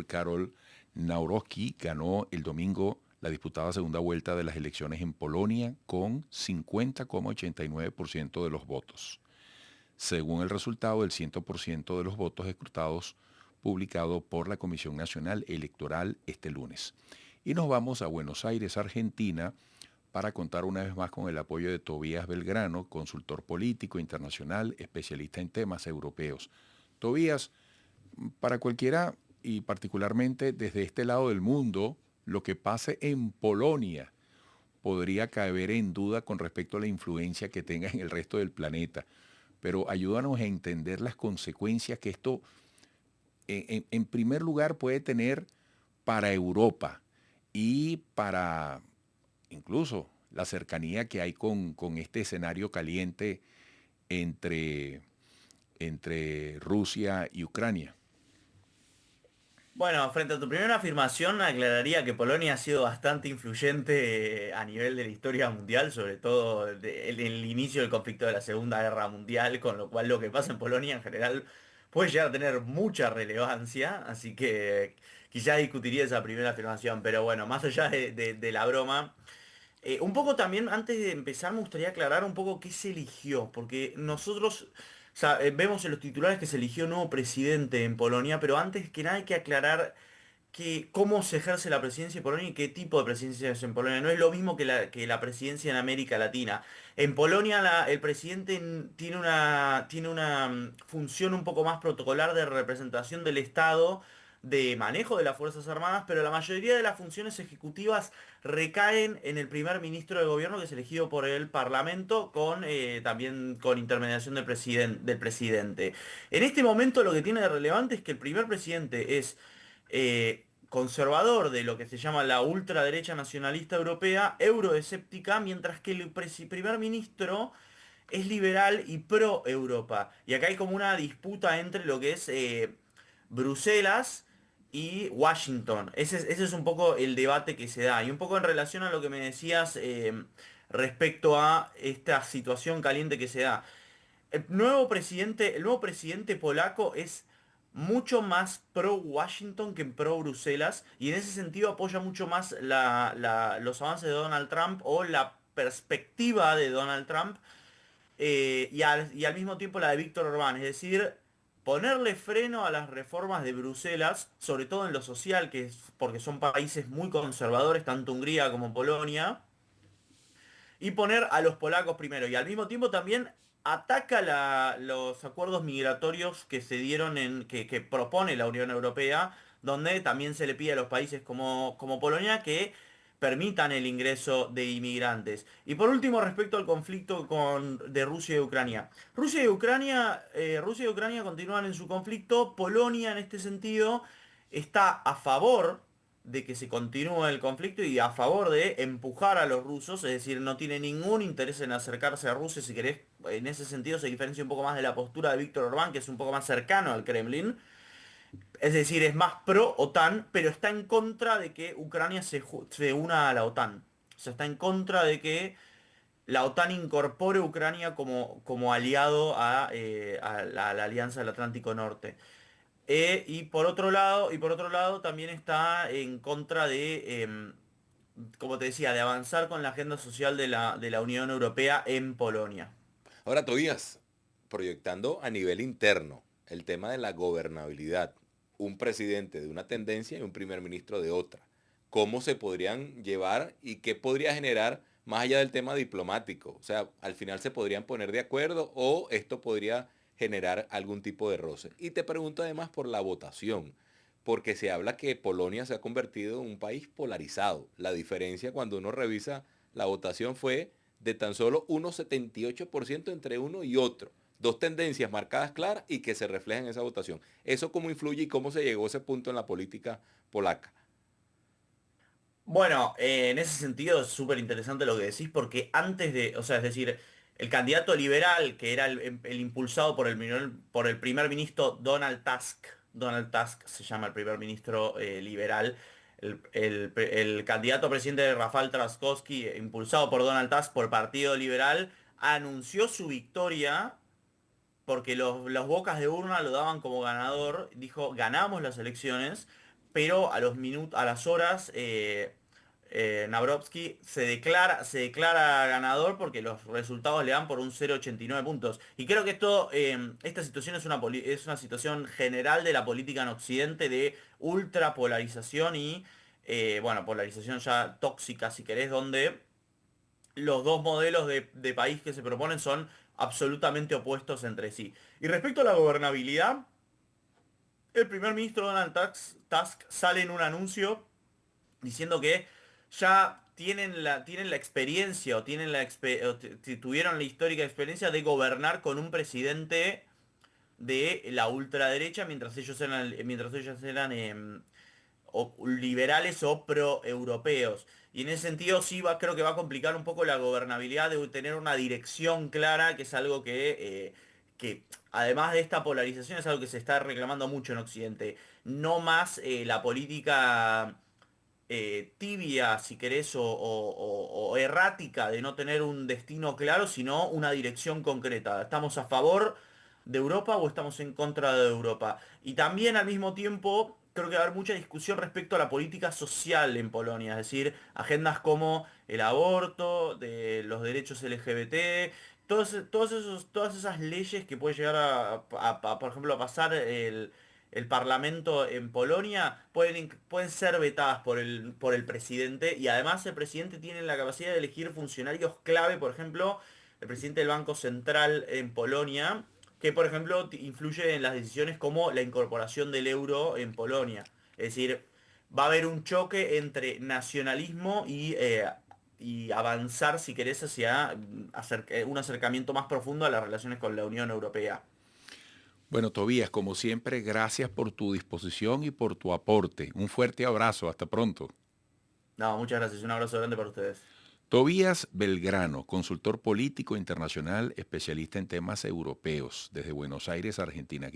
Karol Nawrocki ganó el domingo la disputada segunda vuelta de las elecciones en Polonia con 50,89% de los votos, según el resultado del 100% de los votos escrutados publicado por la Comisión Nacional Electoral este lunes. Y nos vamos a Buenos Aires, Argentina, para contar una vez más con el apoyo de Tobías Belgrano, consultor político internacional, especialista en temas europeos. Tobías, para cualquiera y particularmente desde este lado del mundo, lo que pase en Polonia podría caber en duda con respecto a la influencia que tenga en el resto del planeta. Pero ayúdanos a entender las consecuencias que esto, en primer lugar, puede tener para Europa y para incluso la cercanía que hay con este escenario caliente entre, entre Rusia y Ucrania. Bueno, frente a tu primera afirmación, aclararía que Polonia ha sido bastante influyente a nivel de la historia mundial, sobre todo en el inicio del conflicto de la Segunda Guerra Mundial, con lo cual lo que pasa en Polonia en general puede llegar a tener mucha relevancia, así que quizás discutiría esa primera afirmación, pero bueno, más allá de la broma, un poco también, antes de empezar, me gustaría aclarar un poco qué se eligió, porque nosotros vemos en los titulares que se eligió nuevo presidente en Polonia, pero antes que nada hay que aclarar cómo se ejerce la presidencia en Polonia y qué tipo de presidencia es en Polonia. No es lo mismo que la presidencia en América Latina. En Polonia el presidente tiene una función un poco más protocolar de representación del Estado, de manejo de las Fuerzas Armadas, pero la mayoría de las funciones ejecutivas recaen en el primer ministro de gobierno que es elegido por el Parlamento también con intermediación del presidente. En este momento lo que tiene de relevante es que el primer presidente es conservador de lo que se llama la ultraderecha nacionalista europea, euroescéptica, mientras que el primer ministro es liberal y pro Europa. Y acá hay como una disputa entre lo que es Bruselas y Washington. Ese es un poco el debate que se da. Y un poco en relación a lo que me decías respecto a esta situación caliente que se da. El nuevo presidente polaco es mucho más pro Washington que pro Bruselas y en ese sentido apoya mucho más los avances de Donald Trump o la perspectiva de Donald Trump y al mismo tiempo la de Víctor Orbán, es decir, ponerle freno a las reformas de Bruselas, sobre todo en lo social, porque son países muy conservadores, tanto Hungría como Polonia, y poner a los polacos primero. Y al mismo tiempo también ataca los acuerdos migratorios que se dieron que propone la Unión Europea, donde también se le pide a los países como Polonia que permitan el ingreso de inmigrantes. Y por último, respecto al conflicto de Rusia y Ucrania. Rusia y Ucrania continúan en su conflicto. Polonia, en este sentido, está a favor de que se continúe el conflicto y a favor de empujar a los rusos, es decir, no tiene ningún interés en acercarse a Rusia, si querés, en ese sentido se diferencia un poco más de la postura de Víctor Orbán, que es un poco más cercano al Kremlin, es decir, es más pro OTAN, pero está en contra de que Ucrania se una a la OTAN. O sea, está en contra de que la OTAN incorpore Ucrania como aliado a la Alianza del Atlántico Norte. Y por otro lado también está en contra como te decía, de avanzar con la agenda social de la Unión Europea en Polonia. Ahora, Tobías, proyectando a nivel interno el tema de la gobernabilidad, un presidente de una tendencia y un primer ministro de otra, ¿cómo se podrían llevar y qué podría generar más allá del tema diplomático? O sea, al final se podrían poner de acuerdo o esto podría generar algún tipo de roce. Y te pregunto además por la votación, porque se habla que Polonia se ha convertido en un país polarizado. La diferencia cuando uno revisa la votación fue de tan solo 1,78% entre uno y otro. Dos tendencias marcadas claras y que se reflejan en esa votación. ¿Eso cómo influye y cómo se llegó a ese punto en la política polaca? Bueno, en ese sentido es súper interesante lo que decís porque o sea, es decir, el candidato liberal, que era el impulsado por el primer ministro Donald Tusk se llama el primer ministro liberal, el candidato a presidente de Rafael Trzaskowski, impulsado por Donald Tusk por Partido Liberal, anunció su victoria porque los bocas de urna lo daban como ganador, dijo, ganamos las elecciones, pero a las horas Navrojski se declara ganador porque los resultados le dan por un 0,89 puntos. Y creo que esta situación es una situación general de la política en Occidente de ultrapolarización y, bueno, polarización ya tóxica, si querés, donde los dos modelos de país que se proponen son absolutamente opuestos entre sí. Y respecto a la gobernabilidad, el primer ministro Donald Tusk sale en un anuncio diciendo que ya tienen la experiencia o tuvieron la histórica experiencia de gobernar con un presidente de la ultraderecha mientras ellos eran o liberales o pro-europeos. Y en ese sentido creo que va a complicar un poco la gobernabilidad de tener una dirección clara, que es algo que además de esta polarización es algo que se está reclamando mucho en Occidente. No más la política tibia, si querés, o errática de no tener un destino claro, sino una dirección concreta. ¿Estamos a favor de Europa o estamos en contra de Europa? Y también al mismo tiempo creo que va a haber mucha discusión respecto a la política social en Polonia, es decir, agendas como el aborto, de los derechos LGBT, todas esas leyes que puede llegar por ejemplo, a pasar el Parlamento en Polonia pueden ser vetadas por el presidente, y además el presidente tiene la capacidad de elegir funcionarios clave, por ejemplo, el presidente del Banco Central en Polonia, que por ejemplo influye en las decisiones como la incorporación del euro en Polonia. Es decir, va a haber un choque entre nacionalismo y avanzar, si querés, hacia un acercamiento más profundo a las relaciones con la Unión Europea. Bueno, Tobías, como siempre, gracias por tu disposición y por tu aporte. Un fuerte abrazo, hasta pronto. No, muchas gracias, un abrazo grande para ustedes. Tobías Belgrano, consultor político internacional, especialista en temas europeos, desde Buenos Aires, Argentina.